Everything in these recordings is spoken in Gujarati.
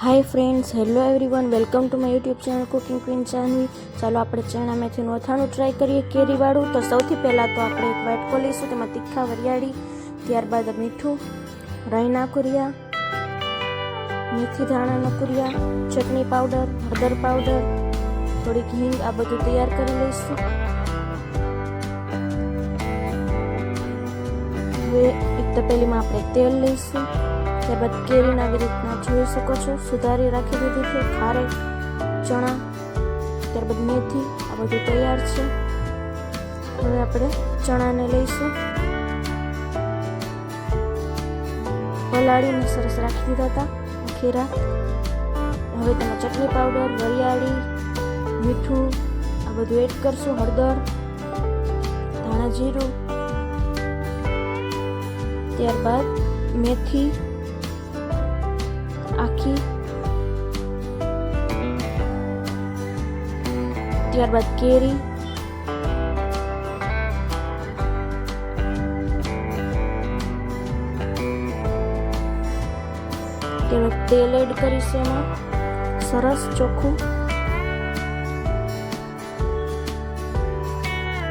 Hi friends, hello everyone, welcome to my YouTube channel cooking queen Jahnavi. ચાલો આપણે ચણા મેથીનું અથાણું ટ્રાય કરીએ કેરીવાળું. તો સૌથી પહેલાં તો આપણે એક વાટકો લઈશું, તેમાં તીખા વરિયાળી, ત્યારબાદ મીઠું, રાઈના કુરિયા, મેથી ધાણાના કુરિયા, ચટણી પાવડર, હળદર પાવડર, થોડીક હિંગ, આ બધું તૈયાર કરી લઈશું. હવે એક તપેલીમાં આપણે તેલ લઈશું. ત્યારબાદ કેરીને આવી રીતના જોઈ શકો છો સુધારી રાખી દીધી છે. ખારેક, ચણા, ત્યારબાદ મેથી, આ બધું તૈયાર છે. હવે આપણે ચણાને લઈશું, પલાળીને સરસ રાખી દીધા હતા આખી રાત. હવે તેમાં ચટણી પાવડર, વરિયાળી, મીઠું, આ બધું એડ કરશું. હળદર, ધાણા જીરું, ત્યારબાદ મેથી આખી, ત્યારબાદ કેરી, ત્યારબાદ તેલ એડ કરીશું. એમાં સરસ ચોખ્ખું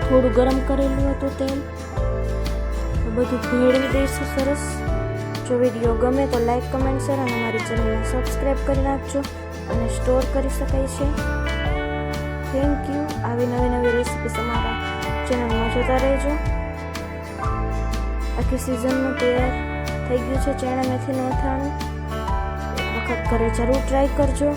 થોડું ગરમ કરેલું હતું તેલ, બધું ભેળવી દઈશું સરસ. જો વિડીયો ગમે તો લાઈક, કમેન્ટ, શેર અને અમારી ચેનલને સબસ્ક્રાઈબ કરી નાખજો અને સ્ટોર કરી શકાય છે. Thank you. આવી નવી રેસીપીસ અમારા ચેનલમાં જોતા રહેજો. આખી સિઝનનું તૈયાર થઈ ગયું છે ચણા મેથીનું અથાણું. એક વખત ઘરે જરૂર ટ્રાય કરજો.